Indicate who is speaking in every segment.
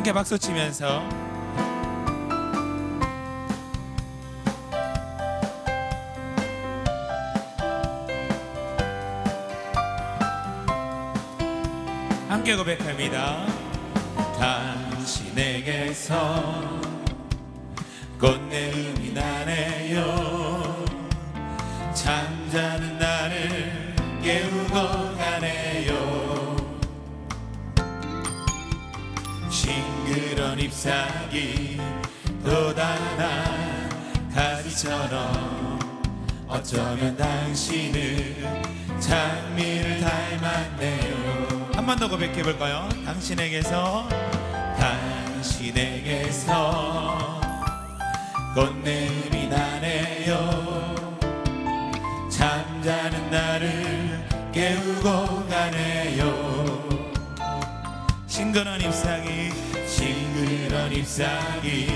Speaker 1: 함께 박수 치면서 함께 고백합니다. 당신에게서 꽃내음이 나네요. 잠자는 나를 깨우고 가네요. 싱그런 잎사귀 돋아난 가지처럼 어쩌면 당신은 장미를 닮았네요. 한 번 더 고백해 볼까요? 당신에게서 꽃내음이 나네요. 잠자는 나를 깨우고 가네요. 싱그런 잎사귀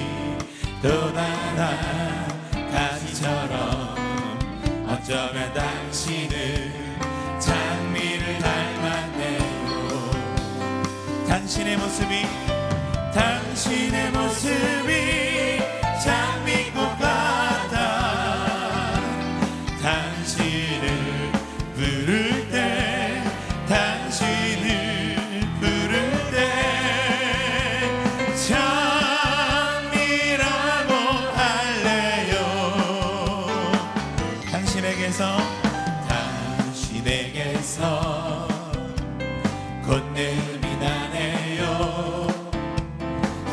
Speaker 1: 돋아난 가지처럼 어쩌면 당신은 장미를 닮았네요. 당신의 모습이 장미꽃 같아. 당신을 부를 때 장미라고 할래요. 당신에게서 꽃내음이 나네요.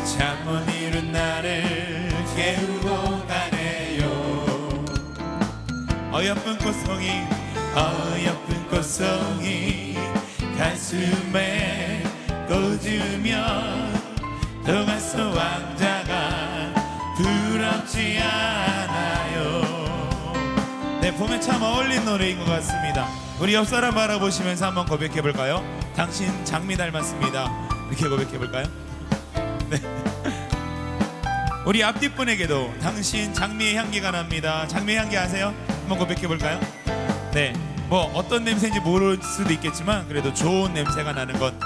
Speaker 1: 잠 못 이룬 나를 깨우고 가네요. 어여쁜 꽃송이 가슴에 꽂으면 동화속 왕자가 부럽지 않아요. 네, 봄에 참 어울린 노래인 것 같습니다. 우리 옆 사람 바라보시면서 한번 고백해 볼까요? 당신 장미 닮았습니다. 이렇게 고백해 볼까요? 네. 우리 앞뒷분에게도 당신 장미의 향기가 납니다. 장미의 향기 아세요? 한번 고백해 볼까요? 네. 뭐 어떤 냄새인지 모를 수도 있겠지만 그래도 좋은 냄새가 나는 건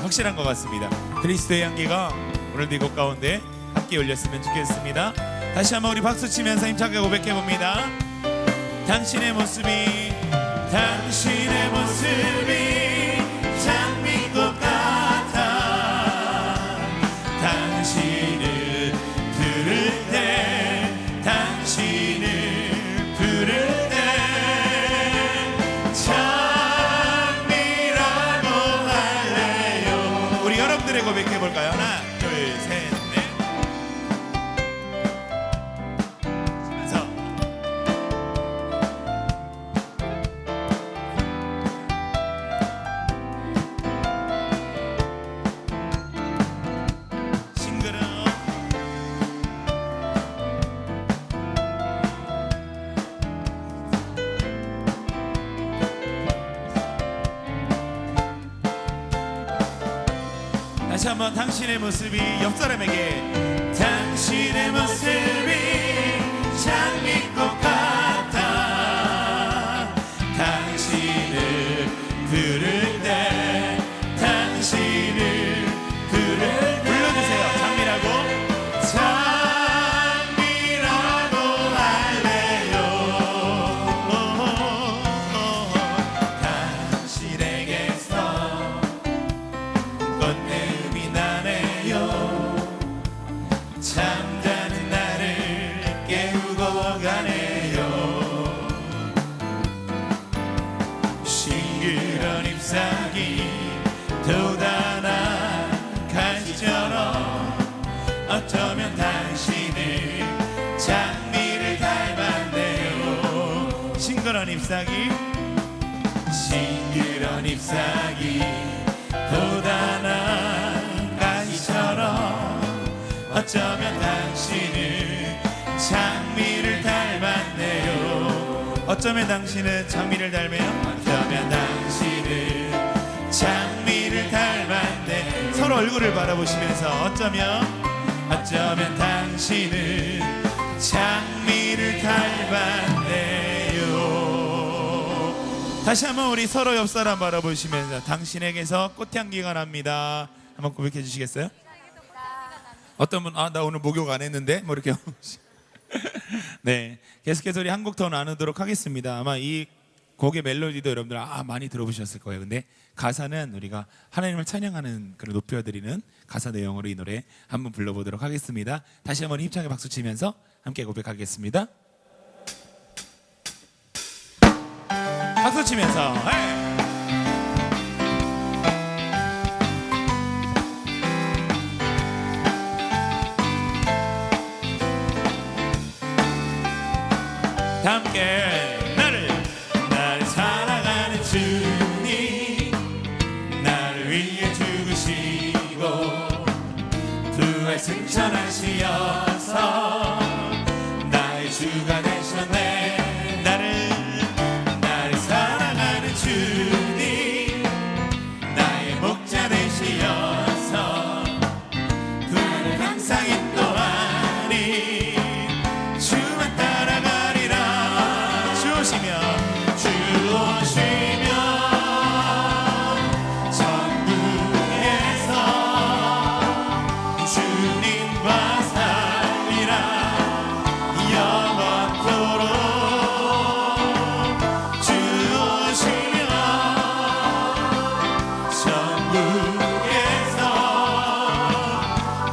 Speaker 1: 확실한 것 같습니다. 그리스도의 향기가 오늘도 이곳 가운데 함께 올렸으면 좋겠습니다. 다시 한번 우리 박수 치면서 힘차게 고백해 봅니다. 당신의 모습이 장미꽃 같아. 당신을 부를 때 장미라고 할래요. 우리 여러분들의 고백해 볼까요? 하나, 둘, 셋, 넷. 하면서 다시 한번 당신의 모습이 옆 사람에게 당신의 모습이 장미꽃 같아. 당신을 부를 때 불러주세요. 장미라고 할래요. 당신에게서 꽃내음이 나네요. 잠자는 나를 깨우고 가네요. 싱그런 잎사귀 돋아난 가지처럼 어쩌면 당신을 장미를 닮았네요. 싱그런 잎사귀 돋아난 가지처럼 어쩌면 당신은 장미를 닮았네요. 어쩌면 당신은 장미를 닮아요. 어쩌면 당신은 장미를 닮았네. 서로 얼굴을 바라보시면서 어쩌면 당신은 장미를 닮았네요. 다시 한번 우리 서로 옆 사람 바라보시면서 당신에게서 꽃향기가 납니다. 한번 고백해 주시겠어요? 어떤 분, 나 오늘 목욕 안 했는데? 뭐 이렇게. 네. 계속해서 우리 한 곡 더 나누도록 하겠습니다. 아마 이 곡의 멜로디도 여러분들 많이 들어보셨을 거예요. 근데 가사는 우리가 하나님을 찬양하는, 그런 높여드리는 가사 내용으로 이 노래 한번 불러보도록 하겠습니다. 다시 한번 힘차게 박수 치면서 함께 고백하겠습니다. 박수 치면서. 헤이! 함께 나를 사랑하는 주님, 나를 위해 죽으시고 부활 승천하시어서 나의 주가 되셨네. 나를 사랑하는 주님, 나의 목자 되시어서 나를 항상 인도하니 주만 따라가리라. 주 오시면 천국에서 주님과 살리라. 영원토록 주 오시면 천국에서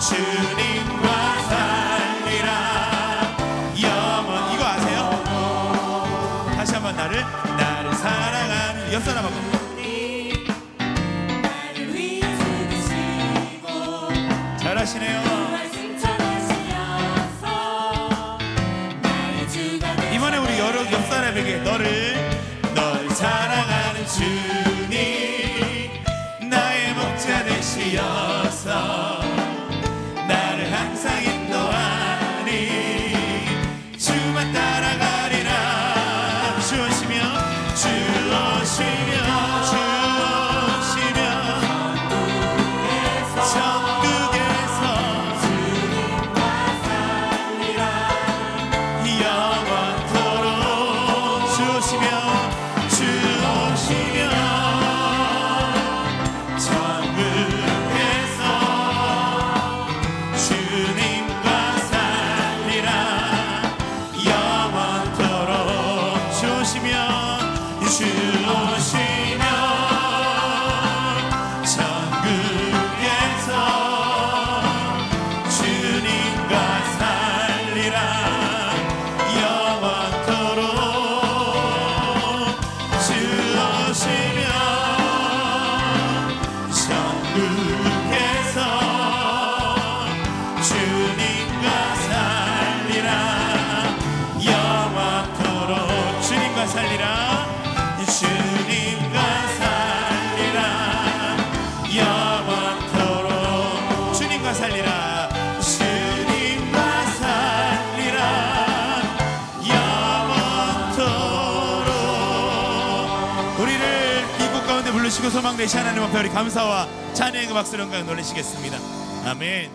Speaker 1: 주님과 살리라. 영원. 이거 아세요? 다시 한번 나를 사랑하는 옆 사람하고
Speaker 2: 나를 위해 죽으시고
Speaker 1: 잘하시네요.
Speaker 2: 부활 승천하시어서 나의 주가 되셨네.
Speaker 1: 이번에 우리 여러 옆 사람에게 널 사랑하는 주님, 나의 목자 되시어서 나를 항상 인도하니 주만 따라가리라. 주 오시면 천국에서
Speaker 2: 주님과 살리라.
Speaker 1: 영원토록 주 오시면 천국에서 주님과 살리라. 영원토록 주 오시면 천국에서 주님과 살리라. 영원토록 주 오시면 천국에서 주님과 살리라. 영원토록 주님과 살리라. 주님과 살리라. 영원토록 주님과 살리라. 주님과 살리라. 영원토록. 우리를 이 곡 가운데 부르시고 소망 되시 하나님 앞에 우리 감사와 찬양의 박수로 영광 돌리시겠습니다. 아멘.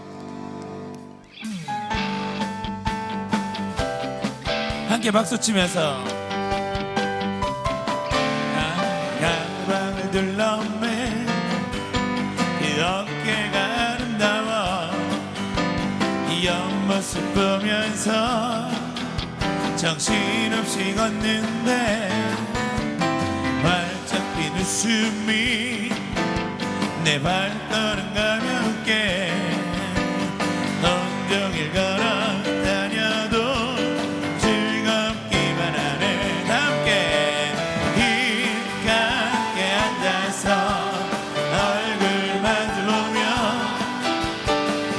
Speaker 1: 함께 박수 치면서 가방을 둘러매 그 어깨가 아름다워 이 옆모습 보면서 정신없이 걷는데 활짝 핀 웃음이 내 발걸음 가볍게 온종일 걸어 다녀도 즐겁기만 하네. 함께 가깝게 앉아서 얼굴 마주보며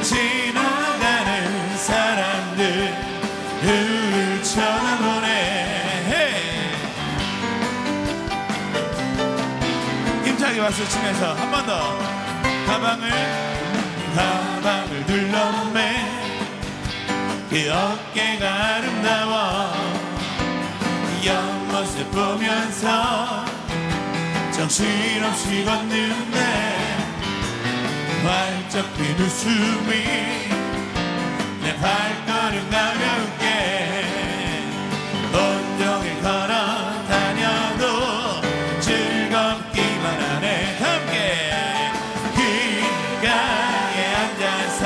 Speaker 1: 지나가는 사람들을 쳐다보네. 힘차게 박수 치면서 한 번 더. 가방을 둘러매 그 어깨가 아름다워 옆모습 보면서 정신없이 걷는데 활짝 핀 웃음이 내 발걸음 가볍게 온종일 걸어 다녀도 즐겁기만 하네. 함께 길가에 앉아서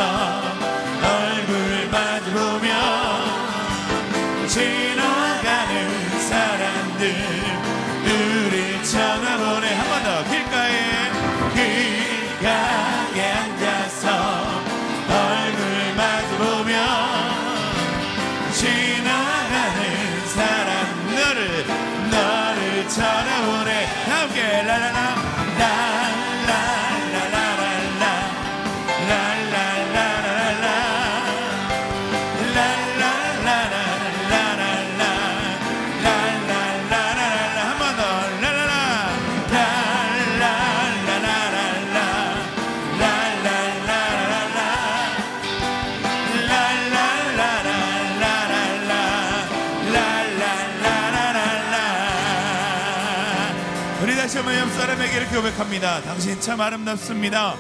Speaker 1: 여러분에게 이렇게 고백합니다. 당신 참 아름답습니다.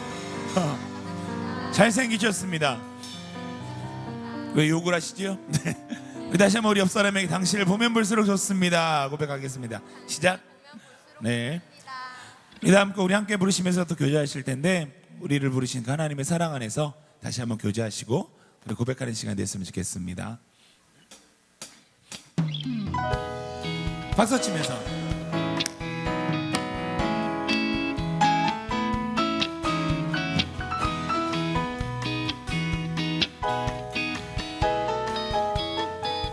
Speaker 1: 잘생기셨습니다. 왜 욕을 하시죠? 네. 우리 다시 한번 우리 옆 사람에게 당신을 보면 볼수록 좋습니다 고백하겠습니다. 시작. 네. 이 다음 거 우리 함께 부르시면서 또 교제하실 텐데, 우리를 부르신 그 하나님의 사랑 안에서 다시 한번 교제하시고 우리 고백하는 시간 됐으면 좋겠습니다. 박수 치면서.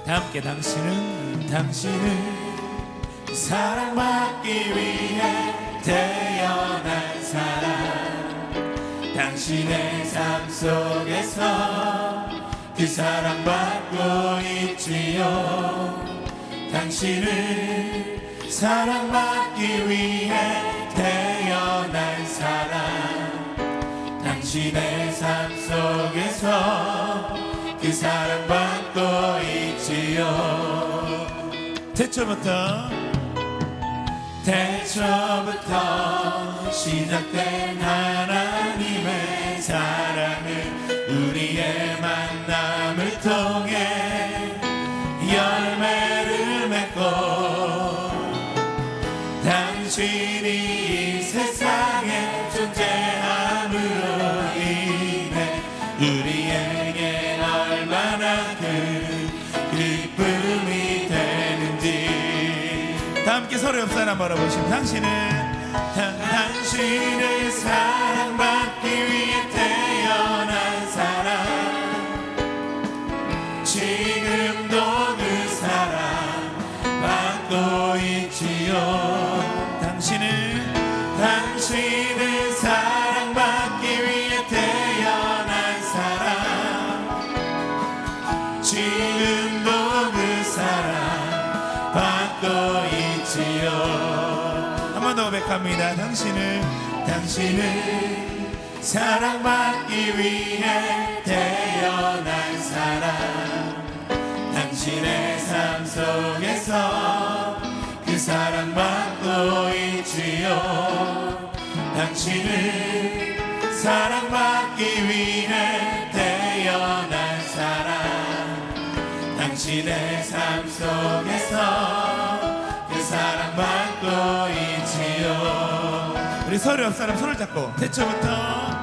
Speaker 1: 다 함께 당신은 사랑받기 위해 태어난 사람, 당신의 삶 속에서 그 사랑받고 있지요. 당신을 사랑받기 위해 태어난 사람, 당신의 삶 속에서 그 사랑받고 있지요. 태초부터 시작된 하나님의 사랑은 우리의 만남을 통해 열매를 맺고, 당신이 이 세상에 존재함으로 인해 우리에겐 얼마나 큰 기쁨이 되는지. 다 함께 서로 옆 사람 바라보시면 당신을 사랑받기 위해 태어난 사람, 지금도 그 사랑 받고 있지요. 당신을 사랑받기 위해 태어난 사람, 지금도 그 사랑 받고 있지요. 한 번 더 고백합니다. 당신을 사랑받기 위해 태어난 사람, 당신의 삶 속에서 그 사랑받고 있지요. 당신을 사랑받기 위해 태어난 사람, 당신의 삶 속에서 그 사랑받고 있지요. 우리 서로 옆 사람 손을 잡고 태초부터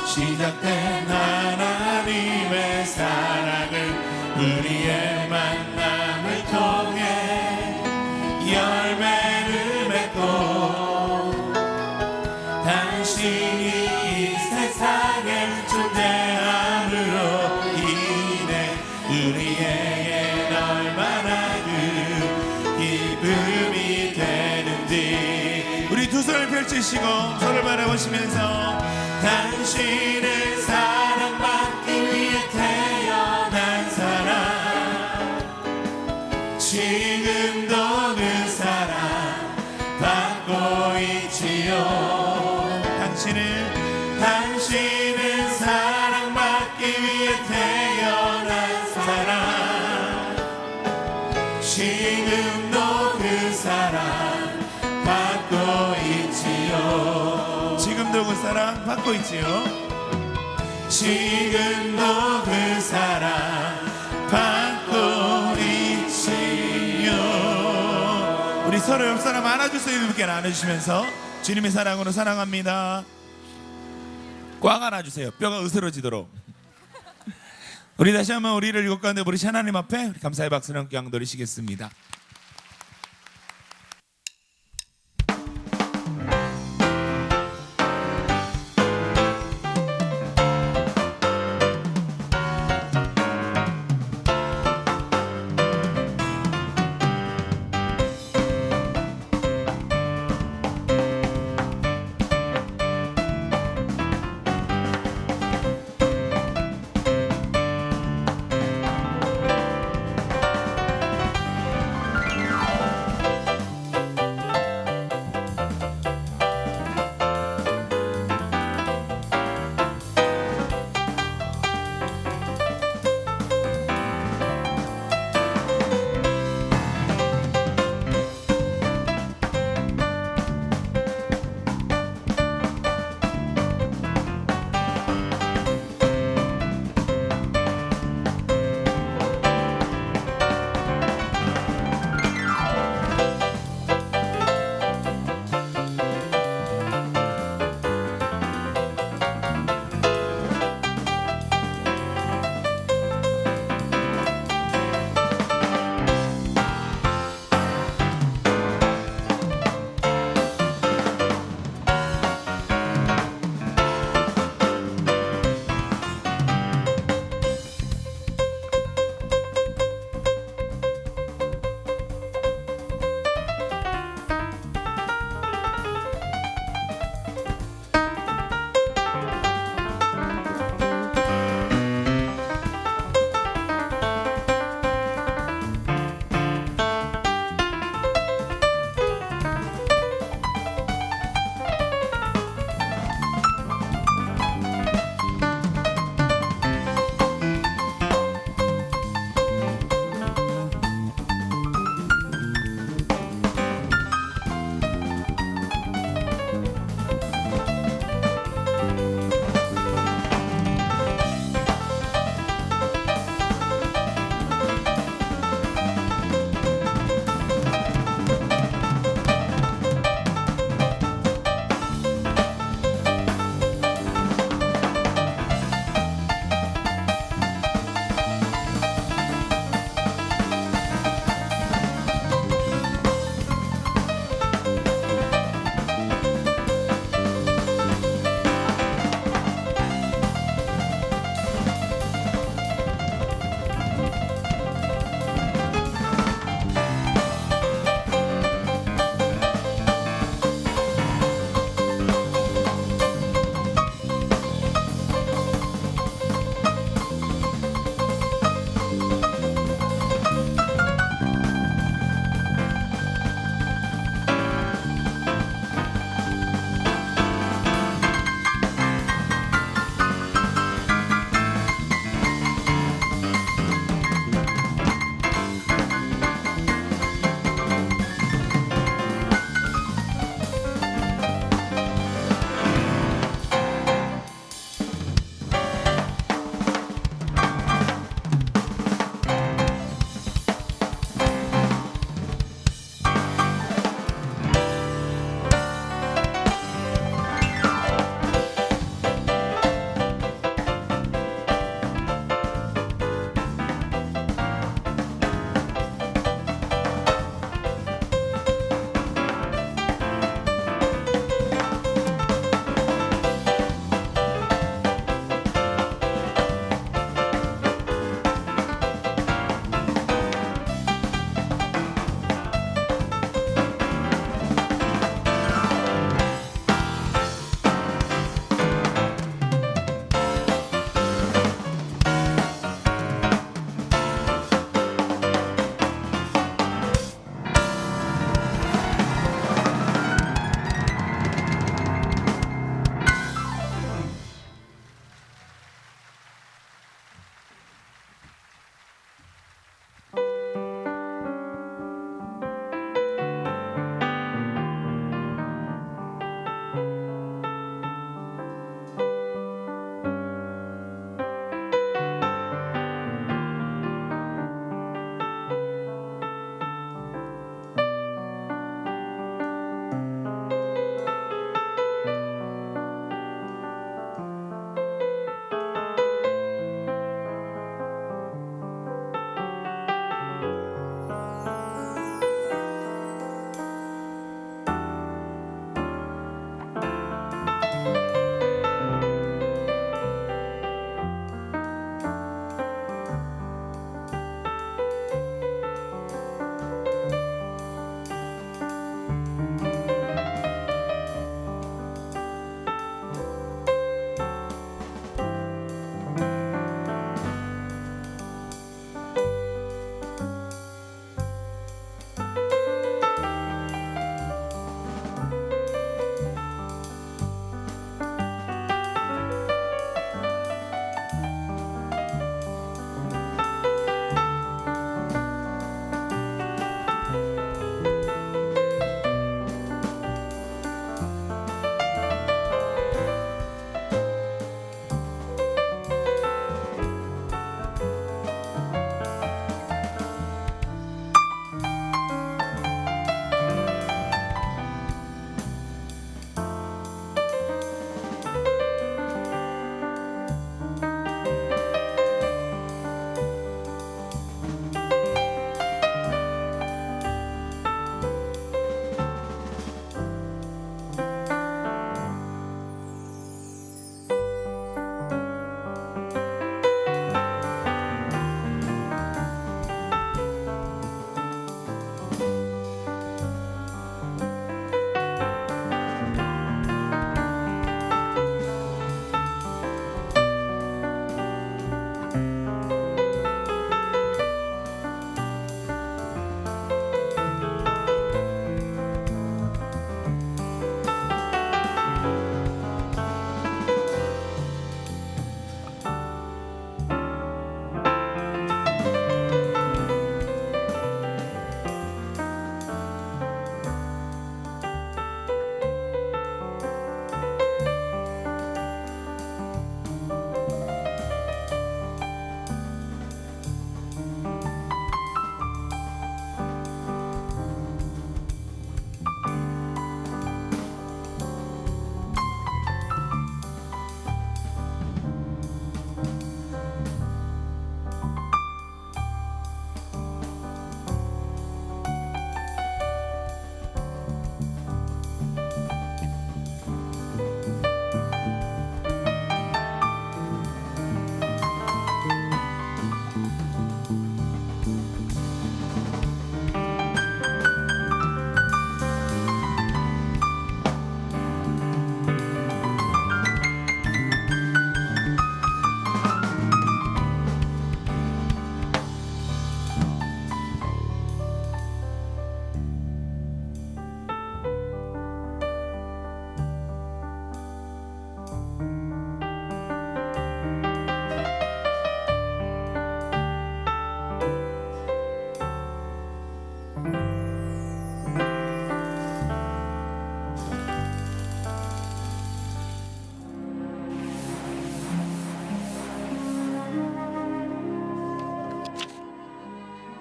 Speaker 1: 시작된 하나님의 사랑을 우리의 만남을 통해 열매를 맺고, 당신이 이 세상에 존재함으로 인해 우리에겐 얼마나 그 기쁨이 되는지. 우리 두 손을 펼치시고 서로를 바라보시면서 당신을 사랑받기 위해 태어난 사람, 지금도 그 사랑 받고 있지요. 당신을 사랑받기 위해 태어난 사람, 지금도 그 사랑 받고 있지요. 지금도 그 사랑 받고 있지요. 지금도 그 사랑 받고 있지요. 우리 서로 옆 사람 안아주세요. 이렇게 안아주시면서 주님의 사랑으로 사랑합니다. 꽉 안아주세요. 뼈가 으스러지도록. 우리 다시 한번 우리를 이곳 가운데 부르신 하나님 앞에 감사의 박수를 함께 양도리시겠습니다.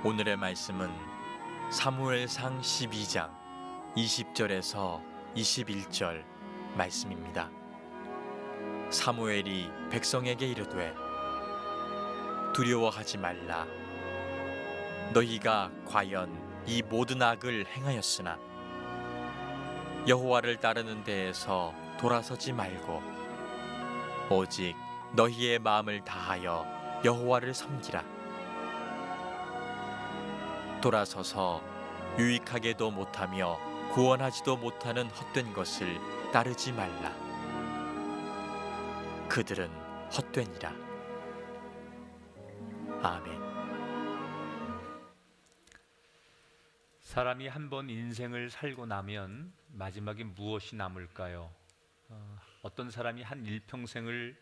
Speaker 3: 오늘의 말씀은 사무엘상 12장 20절에서 21절 말씀입니다. 사무엘이 백성에게 이르되 두려워하지 말라. 너희가 과연 이 모든 악을 행하였으나 여호와를 따르는 데에서 돌아서지 말고 오직 너희의 마음을 다하여 여호와를 섬기라. 돌아서서 유익하게도 못하며 구원하지도 못하는 헛된 것을 따르지 말라. 그들은 헛되니라. 아멘.
Speaker 4: 사람이 한 번 인생을 살고 나면 마지막에 무엇이 남을까요? 어떤 사람이 한 일평생을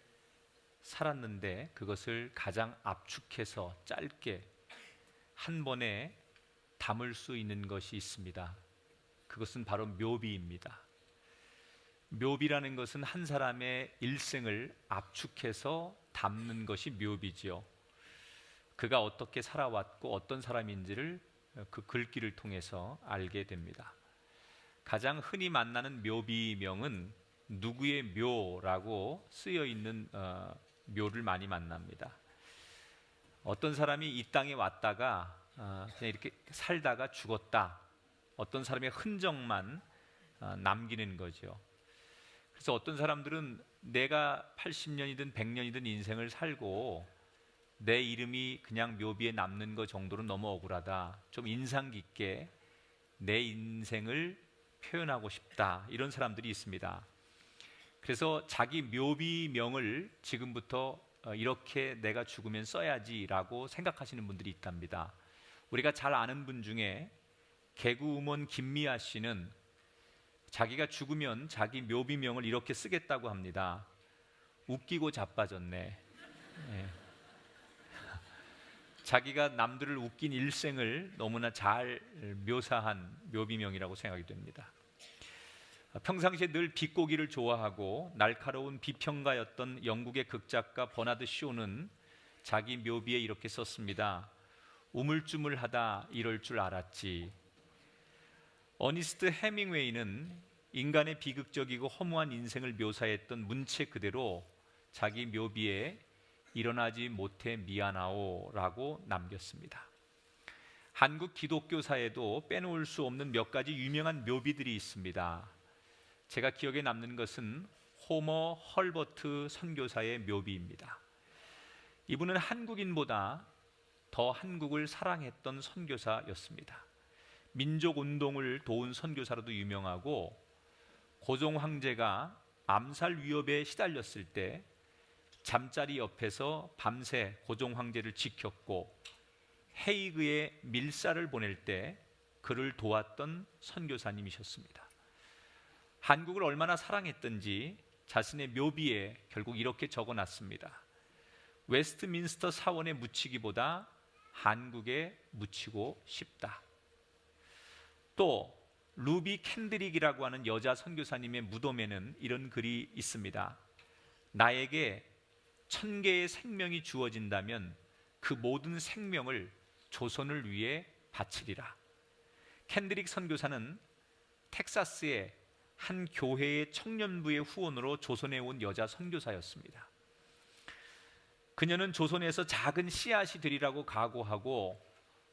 Speaker 4: 살았는데 그것을 가장 압축해서 짧게 한 번에 담을 수 있는 것이 있습니다. 그것은 바로 묘비입니다. 묘비라는 것은 한 사람의 일생을 압축해서 담는 것이 묘비지요. 그가 어떻게 살아왔고 어떤 사람인지를 그 글귀를 통해서 알게 됩니다. 가장 흔히 만나는 묘비명은 누구의 묘라고 쓰여 있는 묘를 많이 만납니다. 어떤 사람이 이 땅에 왔다가 그냥 이렇게 살다가 죽었다. 어떤 사람의 흔적만 남기는 거죠. 그래서 어떤 사람들은 내가 80년이든 100년이든 인생을 살고 내 이름이 그냥 묘비에 남는 것 정도는 너무 억울하다. 좀 인상 깊게 내 인생을 표현하고 싶다. 이런 사람들이 있습니다. 그래서 자기 묘비명을 지금부터 이렇게 내가 죽으면 써야지라고 생각하시는 분들이 있답니다. 우리가 잘 아는 분 중에 개그우먼 김미아 씨는 자기가 죽으면 자기 묘비명을 이렇게 쓰겠다고 합니다. 웃기고 자빠졌네. 네. 자기가 남들을 웃긴 일생을 너무나 잘 묘사한 묘비명이라고 생각이 됩니다. 평상시에 늘 비꼬기를 좋아하고 날카로운 비평가였던 영국의 극작가 버나드 쇼는 자기 묘비에 이렇게 썼습니다. 우물쭈물하다 이럴 줄 알았지. 어니스트 해밍웨이는 인간의 비극적이고 허무한 인생을 묘사했던 문체 그대로 자기 묘비에 일어나지 못해 미안하오라고 남겼습니다. 한국 기독교사에도 빼놓을 수 없는 몇 가지 유명한 묘비들이 있습니다. 제가 기억에 남는 것은 호머 헐버트 선교사의 묘비입니다. 이분은 한국인보다 더 한국을 사랑했던 선교사였습니다. 민족운동을 도운 선교사로도 유명하고 고종 황제가 암살 위협에 시달렸을 때 잠자리 옆에서 밤새 고종 황제를 지켰고 헤이그에 밀사를 보낼 때 그를 도왔던 선교사님이셨습니다. 한국을 얼마나 사랑했던지 자신의 묘비에 결국 이렇게 적어놨습니다. 웨스트민스터 사원에 묻히기보다 한국에 묻히고 싶다. 또 루비 캔드릭이라고 하는 여자 선교사님의 무덤에는 이런 글이 있습니다. 나에게 1000개의 생명이 주어진다면 그 모든 생명을 조선을 위해 바치리라. 캔드릭 선교사는 텍사스의 한 교회의 청년부의 후원으로 조선에 온 여자 선교사였습니다. 그녀는 조선에서 작은 씨앗이 되리라고 각오하고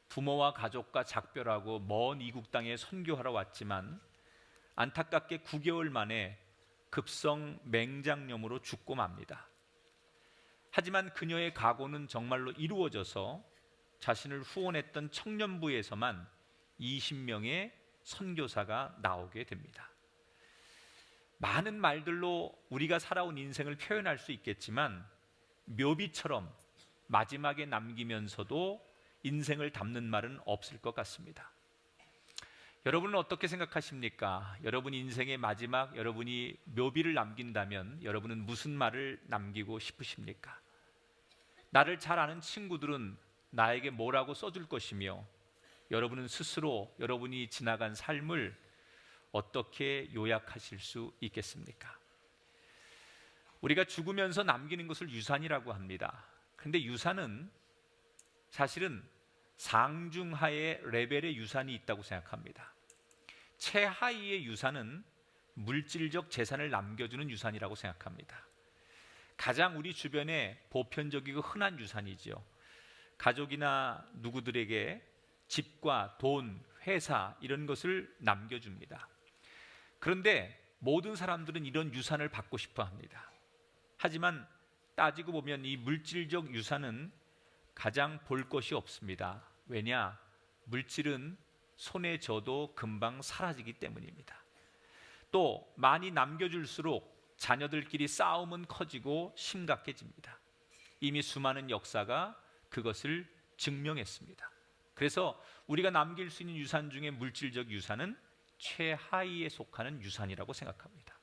Speaker 4: 부모와 가족과 작별하고 먼 이국 땅에 선교하러 왔지만 안타깝게 9개월 만에 급성 맹장염으로 죽고 맙니다. 하지만 그녀의 각오는 정말로 이루어져서 자신을 후원했던 청년부에서만 20명의 선교사가 나오게 됩니다. 많은 말들로 우리가 살아온 인생을 표현할 수 있겠지만 묘비처럼 마지막에 남기면서도 인생을 담는 말은 없을 것 같습니다. 여러분은 어떻게 생각하십니까? 여러분 인생의 마지막 여러분이 묘비를 남긴다면 여러분은 무슨 말을 남기고 싶으십니까? 나를 잘 아는 친구들은 나에게 뭐라고 써줄 것이며 여러분은 스스로 여러분이 지나간 삶을 어떻게 요약하실 수 있겠습니까? 우리가 죽으면서 남기는 것을 유산이라고 합니다. 그런데 유산은 사실은 상중하의 레벨의 유산이 있다고 생각합니다. 최하위의 유산은 물질적 재산을 남겨주는 유산이라고 생각합니다. 가장 우리 주변에 보편적이고 흔한 유산이지요. 가족이나 누구들에게 집과 돈, 회사 이런 것을 남겨줍니다. 그런데 모든 사람들은 이런 유산을 받고 싶어 합니다. 하지만 따지고 보면 이 물질적 유산은 가장 볼 것이 없습니다. 왜냐? 물질은 손에 져도 금방 사라지기 때문입니다. 또 많이 남겨줄수록 자녀들끼리 싸움은 커지고 심각해집니다. 이미 수많은 역사가 그것을 증명했습니다. 그래서 우리가 남길 수 있는 유산 중에 물질적 유산은 최하위에 속하는 유산이라고 생각합니다.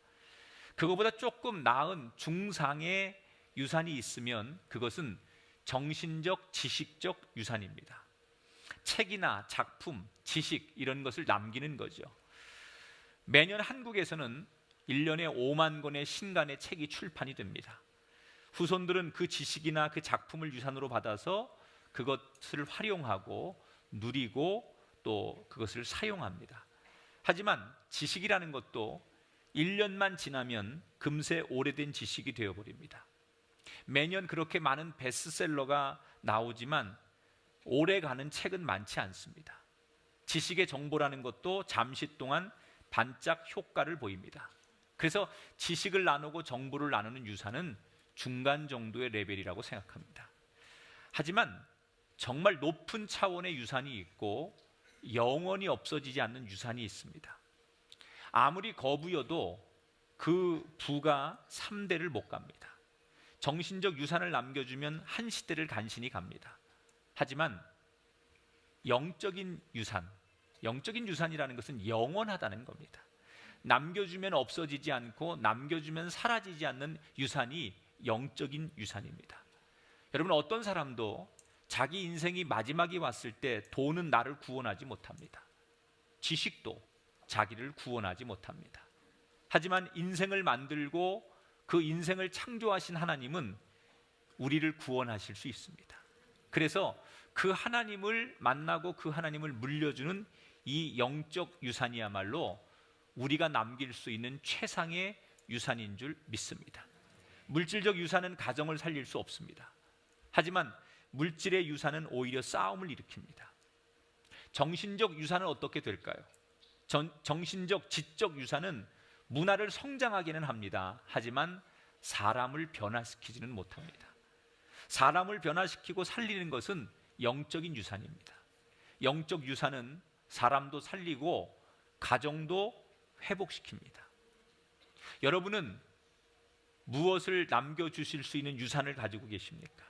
Speaker 4: 그거보다 조금 나은 중상의 유산이 있으면 그것은 정신적, 지식적 유산입니다. 책이나 작품, 지식 이런 것을 남기는 거죠. 매년 한국에서는 1년에 5만 권의 신간의 책이 출판이 됩니다. 후손들은 그 지식이나 그 작품을 유산으로 받아서 그것을 활용하고 누리고 또 그것을 사용합니다. 하지만 지식이라는 것도 1년만 지나면 금세 오래된 지식이 되어버립니다. 매년 그렇게 많은 베스트셀러가 나오지만 오래가는 책은 많지 않습니다. 지식의 정보라는 것도 잠시 동안 반짝 효과를 보입니다. 그래서 지식을 나누고 정보를 나누는 유산은 중간 정도의 레벨이라고 생각합니다. 하지만 정말 높은 차원의 유산이 있고 영원히 없어지지 않는 유산이 있습니다. 아무리 거부여도 그 부가 3대를 못 갑니다. 정신적 유산을 남겨주면 한 시대를 간신히 갑니다. 하지만 영적인 유산이라는 것은 영원하다는 겁니다. 남겨주면 없어지지 않고 남겨주면 사라지지 않는 유산이 영적인 유산입니다. 여러분, 어떤 사람도 자기 인생이 마지막이 왔을 때 돈은 나를 구원하지 못합니다. 지식도 자기를 구원하지 못합니다. 하지만 인생을 만들고 그 인생을 창조하신 하나님은 우리를 구원하실 수 있습니다. 그래서 그 하나님을 만나고 그 하나님을 물려주는 이 영적 유산이야말로 우리가 남길 수 있는 최상의 유산인 줄 믿습니다. 물질적 유산은 가정을 살릴 수 없습니다. 하지만 물질의 유산은 오히려 싸움을 일으킵니다. 정신적 유산은 어떻게 될까요? 정신적, 지적 유산은 문화를 성장하기는 합니다. 하지만 사람을 변화시키지는 못합니다. 사람을 변화시키고 살리는 것은 영적인 유산입니다. 영적 유산은 사람도 살리고 가정도 회복시킵니다. 여러분은 무엇을 남겨주실 수 있는 유산을 가지고 계십니까?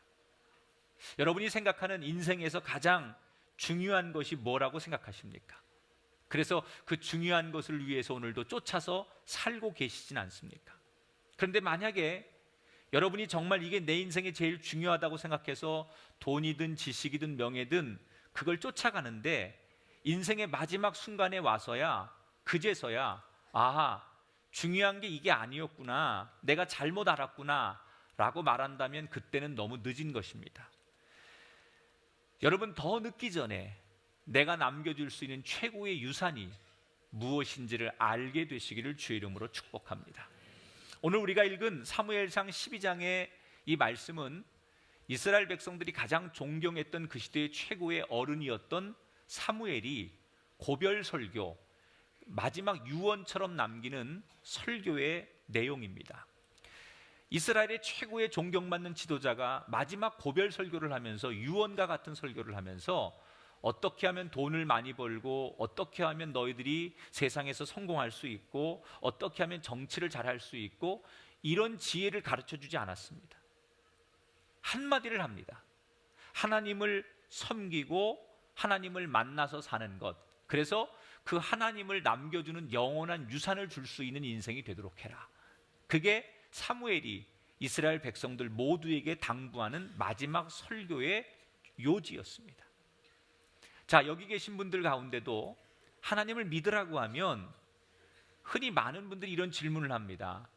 Speaker 4: 여러분이 생각하는 인생에서 가장 중요한 것이 뭐라고 생각하십니까? 그래서 그 중요한 것을 위해서 오늘도 쫓아서 살고 계시진 않습니까? 그런데 만약에 여러분이 정말 이게 내 인생에 제일 중요하다고 생각해서 돈이든 지식이든 명예든 그걸 쫓아가는데 인생의 마지막 순간에 와서야 그제서야 아하, 중요한 게 이게 아니었구나, 내가 잘못 알았구나 라고 말한다면 그때는 너무 늦은 것입니다. 여러분, 더 늦기 전에 내가 남겨줄 수 있는 최고의 유산이 무엇인지를 알게 되시기를 주의 이름으로 축복합니다. 오늘 우리가 읽은 사무엘상 12장의 이 말씀은 이스라엘 백성들이 가장 존경했던 그 시대의 최고의 어른이었던 사무엘이 고별 설교, 마지막 유언처럼 남기는 설교의 내용입니다. 이스라엘의 최고의 존경받는 지도자가 마지막 고별 설교를 하면서 유언과 같은 설교를 하면서 어떻게 하면 돈을 많이 벌고 어떻게 하면 너희들이 세상에서 성공할 수 있고 어떻게 하면 정치를 잘할 수 있고 이런 지혜를 가르쳐주지 않았습니다. 한마디를 합니다. 하나님을 섬기고 하나님을 만나서 사는 것, 그래서 그 하나님을 남겨주는 영원한 유산을 줄 수 있는 인생이 되도록 해라. 그게 사무엘이 이스라엘 백성들 모두에게 당부하는 마지막 설교의 요지였습니다. 자, 여기 계신 분들 가운데도 하나님을 믿으라고 하면 흔히 많은 분들이 이런 질문을 합니다.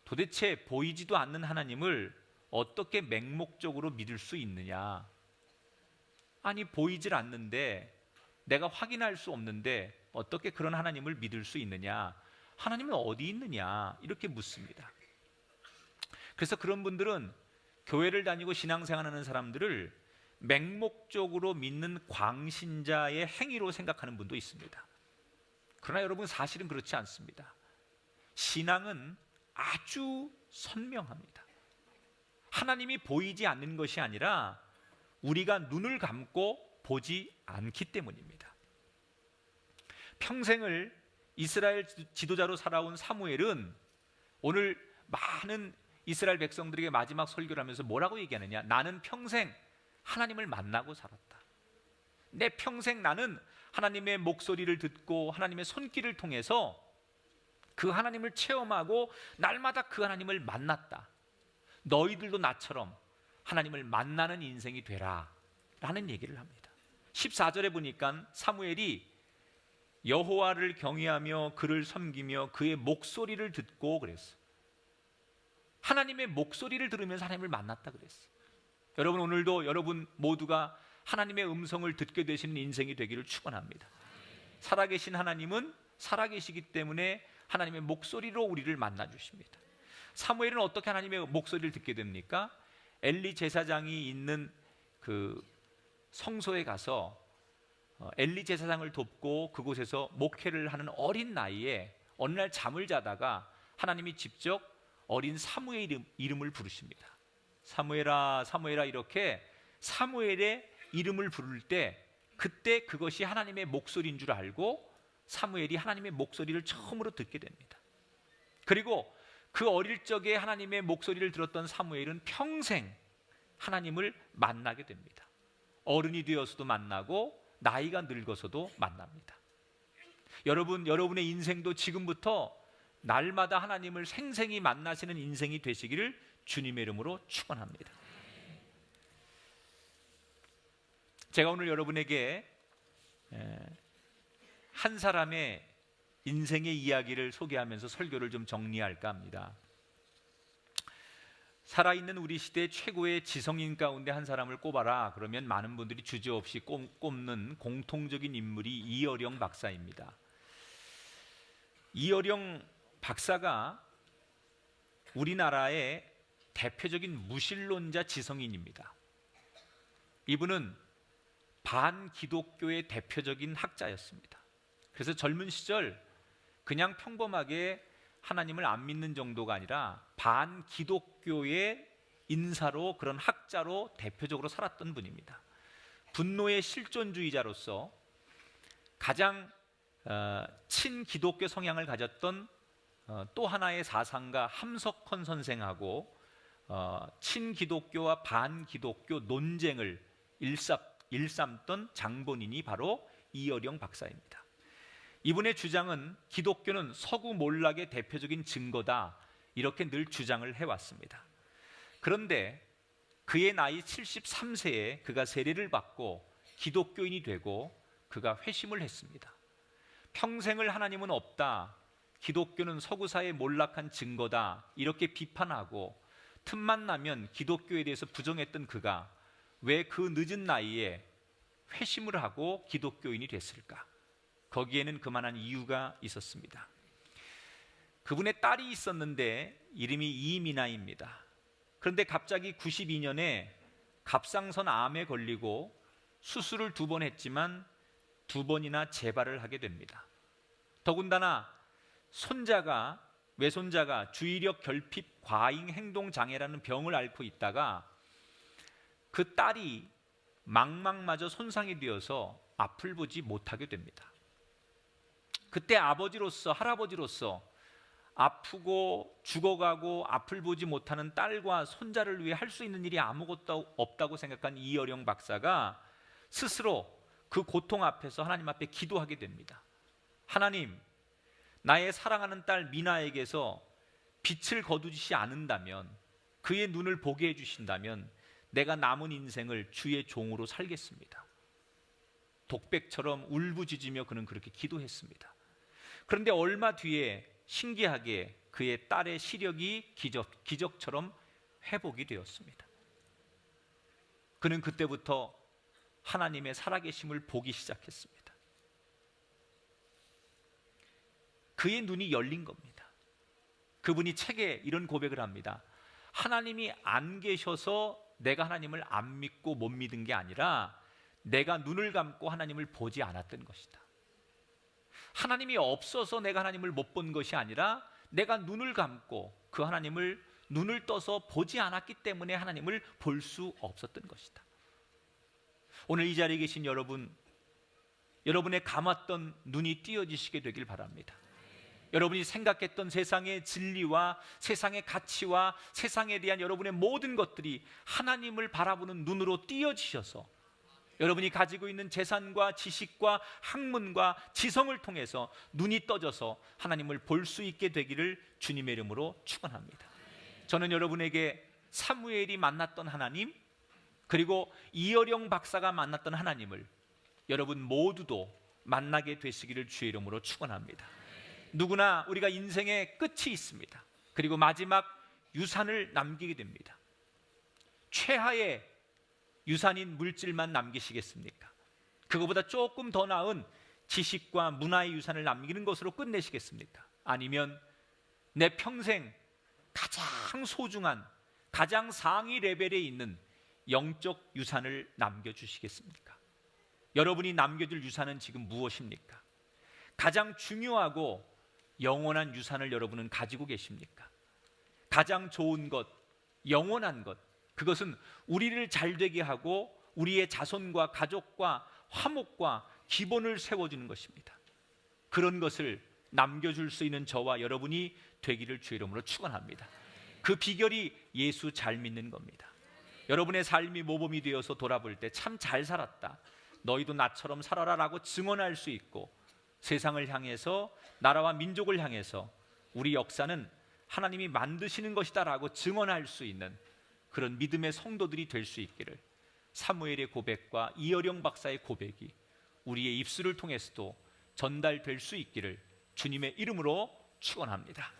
Speaker 4: 도대체 보이지도 않는 하나님을 어떻게 맹목적으로 믿을 수 있느냐? 아니 보이질 않는데, 내가 확인할 수 없는데 어떻게 그런 하나님을 믿을 수 있느냐? 하나님은 어디 있느냐? 이렇게 묻습니다. 그래서 그런 분들은 교회를 다니고 신앙생활하는 사람들을 맹목적으로 믿는 광신자의 행위로 생각하는 분도 있습니다. 그러나 여러분, 사실은 그렇지 않습니다. 신앙은 아주 선명합니다. 하나님이 보이지 않는 것이 아니라 우리가 눈을 감고 보지 않기 때문입니다. 평생을 이스라엘 지도자로 살아온 사무엘은 오늘 많은 이스라엘 백성들에게 마지막 설교를 하면서 뭐라고 얘기하느냐? 나는 평생 하나님을 만나고 살았다. 내 평생 나는 하나님의 목소리를 듣고 하나님의 손길을 통해서 그 하나님을 체험하고 날마다 그 하나님을 만났다. 너희들도 나처럼 하나님을 만나는 인생이 되라 라는 얘기를 합니다. 14절에 보니까 사무엘이 여호와를 경외하며 그를 섬기며 그의 목소리를 듣고 그랬어. 하나님의 목소리를 들으면서 하나님을 만났다 그랬어. 여러분, 오늘도 여러분 모두가 하나님의 음성을 듣게 되시는 인생이 되기를 축원합니다. 살아계신 하나님은 살아계시기 때문에 하나님의 목소리로 우리를 만나 주십니다. 사무엘은 어떻게 하나님의 목소리를 듣게 됩니까? 엘리 제사장이 있는 그 성소에 가서 엘리 제사장을 돕고 그곳에서 목회를 하는 어린 나이에 어느 날 잠을 자다가 하나님이 직접 어린 사무엘 이름을 부르십니다. 사무엘아, 사무엘아, 이렇게 사무엘의 이름을 부를 때 그때 그것이 하나님의 목소리인 줄 알고 사무엘이 하나님의 목소리를 처음으로 듣게 됩니다. 그리고 그 어릴 적에 하나님의 목소리를 들었던 사무엘은 평생 하나님을 만나게 됩니다. 어른이 되어서도 만나고 나이가 늙어서도 만납니다. 여러분, 여러분의 인생도 지금부터 날마다 하나님을 생생히 만나시는 인생이 되시기를 주님의 이름으로 축원합니다. 제가 오늘 여러분에게 한 사람의 인생의 이야기를 소개하면서 설교를 좀 정리할까 합니다. 살아있는 우리 시대 최고의 지성인 가운데 한 사람을 꼽아라 그러면 많은 분들이 주저없이 꼽는 공통적인 인물이 이어령 박사입니다. 이어령 박사가 우리나라의 대표적인 무신론자 지성인입니다. 이분은 반기독교의 대표적인 학자였습니다. 그래서 젊은 시절 그냥 평범하게 하나님을 안 믿는 정도가 아니라 반기독교의 인사로, 그런 학자로 대표적으로 살았던 분입니다. 분노의 실존주의자로서 가장 친기독교 성향을 가졌던 또 하나의 사상가 함석헌 선생하고 친기독교와 반기독교 논쟁을 일삼던 장본인이 바로 이어령 박사입니다. 이분의 주장은 기독교는 서구 몰락의 대표적인 증거다, 이렇게 늘 주장을 해왔습니다. 그런데 그의 나이 73세에 그가 세례를 받고 기독교인이 되고 그가 회심을 했습니다. 평생을 하나님은 없다, 기독교는 서구사회의 몰락한 증거다, 이렇게 비판하고 틈만 나면 기독교에 대해서 부정했던 그가 왜 그 늦은 나이에 회심을 하고 기독교인이 됐을까? 거기에는 그만한 이유가 있었습니다. 그분의 딸이 있었는데 이름이 이미나입니다. 그런데 갑자기 92년에 갑상선 암에 걸리고 수술을 2번 했지만 2번이나 재발을 하게 됩니다. 더군다나 외손자가 주의력 결핍 과잉 행동 장애라는 병을 앓고 있다가 그 딸이 망막마저 손상이 되어서 앞을 보지 못하게 됩니다. 그때 아버지로서, 할아버지로서 아프고 죽어가고 앞을 보지 못하는 딸과 손자를 위해 할 수 있는 일이 아무것도 없다고 생각한 이어령 박사가 스스로 그 고통 앞에서 하나님 앞에 기도하게 됩니다. 하나님, 나의 사랑하는 딸 미나에게서 빛을 거두지 않는다면, 그의 눈을 보게 해주신다면 내가 남은 인생을 주의 종으로 살겠습니다. 독백처럼 울부짖으며 그는 그렇게 기도했습니다. 그런데 얼마 뒤에 신기하게 그의 딸의 시력이 기적처럼 회복이 되었습니다. 그는 그때부터 하나님의 살아계심을 보기 시작했습니다. 그의 눈이 열린 겁니다. 그분이 책에 이런 고백을 합니다. 하나님이 안 계셔서 내가 하나님을 안 믿고 못 믿은 게 아니라 내가 눈을 감고 하나님을 보지 않았던 것이다. 하나님이 없어서 내가 하나님을 못 본 것이 아니라 내가 눈을 감고 그 하나님을 눈을 떠서 보지 않았기 때문에 하나님을 볼 수 없었던 것이다. 오늘 이 자리에 계신 여러분, 여러분의 감았던 눈이 띄어지시게 되길 바랍니다. 여러분이 생각했던 세상의 진리와 세상의 가치와 세상에 대한 여러분의 모든 것들이 하나님을 바라보는 눈으로 띄어지셔서 여러분이 가지고 있는 재산과 지식과 학문과 지성을 통해서 눈이 떠져서 하나님을 볼 수 있게 되기를 주님의 이름으로 축원합니다. 저는 여러분에게 사무엘이 만났던 하나님, 그리고 이어령 박사가 만났던 하나님을 여러분 모두도 만나게 되시기를 주의 이름으로 축원합니다. 누구나 우리가 인생의 끝이 있습니다. 그리고 마지막 유산을 남기게 됩니다. 최하의 유산인 물질만 남기시겠습니까? 그거보다 조금 더 나은 지식과 문화의 유산을 남기는 것으로 끝내시겠습니까? 아니면 내 평생 가장 소중한, 가장 상위 레벨에 있는 영적 유산을 남겨주시겠습니까? 여러분이 남겨줄 유산은 지금 무엇입니까? 가장 중요하고 영원한 유산을 여러분은 가지고 계십니까? 가장 좋은 것, 영원한 것, 그것은 우리를 잘되게 하고 우리의 자손과 가족과 화목과 기본을 세워주는 것입니다. 그런 것을 남겨줄 수 있는 저와 여러분이 되기를 주의 이름으로 축원합니다. 그 비결이 예수 잘 믿는 겁니다. 여러분의 삶이 모범이 되어서 돌아볼 때 참 잘 살았다, 너희도 나처럼 살아라 라고 증언할 수 있고, 세상을 향해서, 나라와 민족을 향해서 우리 역사는 하나님이 만드시는 것이다 라고 증언할 수 있는 그런 믿음의 성도들이 될 수 있기를, 사무엘의 고백과 이어령 박사의 고백이 우리의 입술을 통해서도 전달될 수 있기를 주님의 이름으로 축원합니다.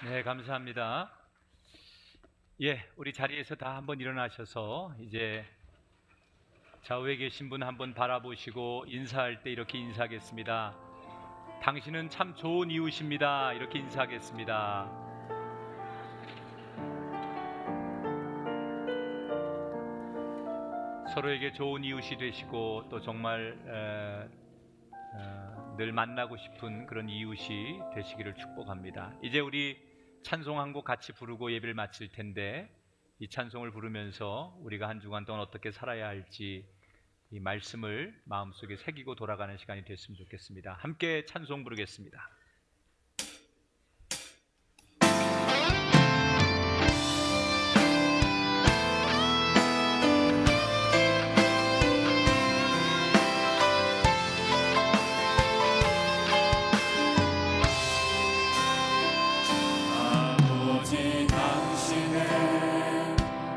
Speaker 4: 네, 감사합니다. 예, 우리 자리에서 다 한번 일어나셔서 이제 좌우에 계신 분 한번 바라보시고 인사할 때 이렇게 인사하겠습니다. 당신은 참 좋은 이웃입니다. 이렇게 인사하겠습니다. 서로에게 좋은 이웃이 되시고 또 정말 늘 만나고 싶은 그런 이웃이 되시기를 축복합니다. 이제 우리 찬송 한 곡 같이 부르고 예배를 마칠 텐데 이 찬송을 부르면서 우리가 한 주간 동안 어떻게 살아야 할지 이 말씀을 마음속에 새기고 돌아가는 시간이 됐으면 좋겠습니다. 함께 찬송 부르겠습니다.
Speaker 2: 아버지 당신의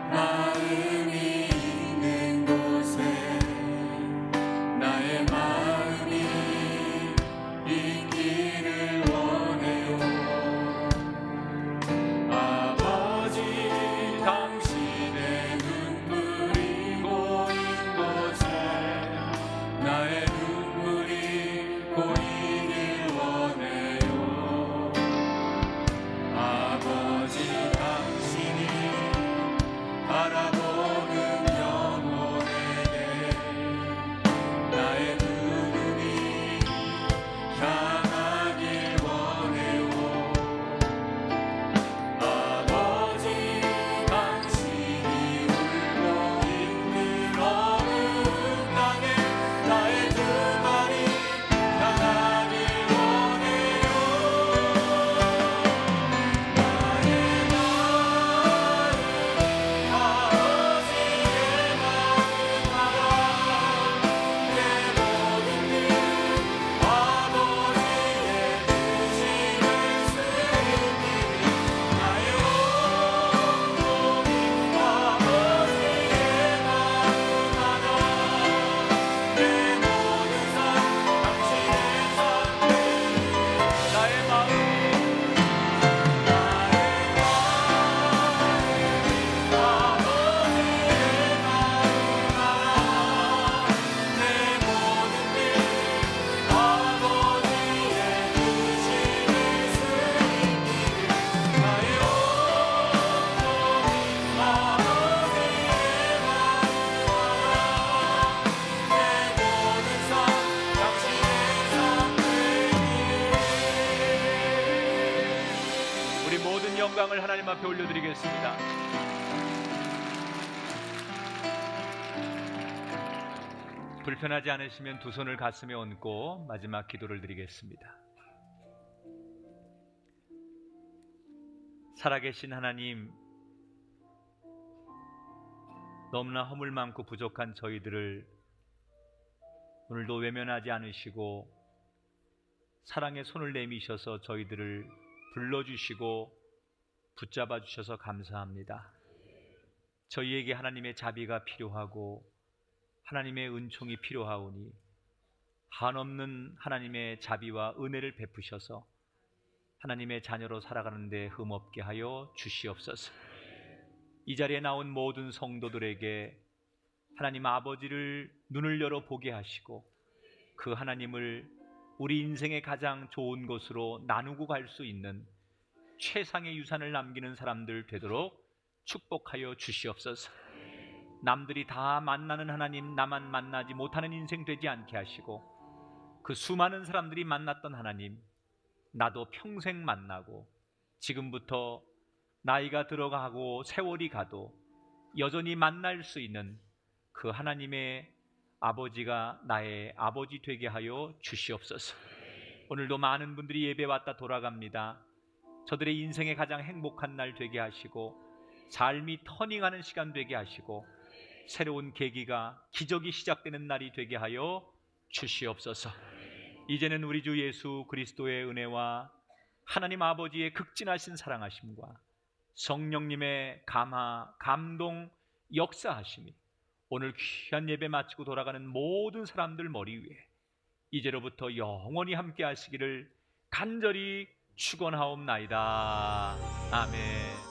Speaker 2: 마음이 있는 곳에 나의 마음이 있기를 원해요. 아버지 당신의 눈물이 고인 곳에 나의 눈물이 고이길 원해요. 아버지 당신이 바라보는 영혼에게 나의 두 눈이 향하길 원해요. 아버지 당신이 울고 있는 어느 땅에 나의 두 발이 향하길 원해요. 나의 마음 아버지의 마음 알아. 내 모든 일 아버지의 뜻임을 숨기리. 나의 온몸이 아버지의 마음 알아. 내 모든 삶 당신의 삶을 나의 마음
Speaker 4: 우리 모든 영광을 하나님 앞에 올려드리겠습니다. 불편하지 않으시면 두 손을 가슴에 얹고 마지막 기도를 드리겠습니다. 살아계신 하나님, 너무나 허물 많고 부족한 저희들을 오늘도 외면하지 않으시고 사랑의 손을 내미셔서 저희들을 불러주시고 붙잡아 주셔서 감사합니다. 저희에게 하나님의 자비가 필요하고 하나님의 은총이 필요하오니 한없는 하나님의 자비와 은혜를 베푸셔서 하나님의 자녀로 살아가는 데 흠없게 하여 주시옵소서. 이 자리에 나온 모든 성도들에게 하나님 아버지를 눈을 열어 보게 하시고 그 하나님을 우리 인생의 가장 좋은 것으로 나누고 갈 수 있는 최상의 유산을 남기는 사람들 되도록 축복하여 주시옵소서. 남들이 다 만나는 하나님, 나만 만나지 못하는 인생 되지 않게 하시고 그 수많은 사람들이 만났던 하나님, 나도 평생 만나고 지금부터 나이가 들어가고 세월이 가도 여전히 만날 수 있는 그 하나님의 아버지가 나의 아버지 되게 하여 주시옵소서. 오늘도 많은 분들이 예배 왔다 돌아갑니다. 저들의 인생의 가장 행복한 날 되게 하시고 삶이 터닝하는 시간 되게 하시고 새로운 계기가 기적이 시작되는 날이 되게 하여 주시옵소서. 이제는 우리 주 예수 그리스도의 은혜와 하나님 아버지의 극진하신 사랑하심과 성령님의 감화, 감동, 역사하심이 오늘 귀한 예배 마치고 돌아가는 모든 사람들 머리 위에 이제로부터 영원히 함께 하시기를 간절히 축원하옵나이다. 아멘.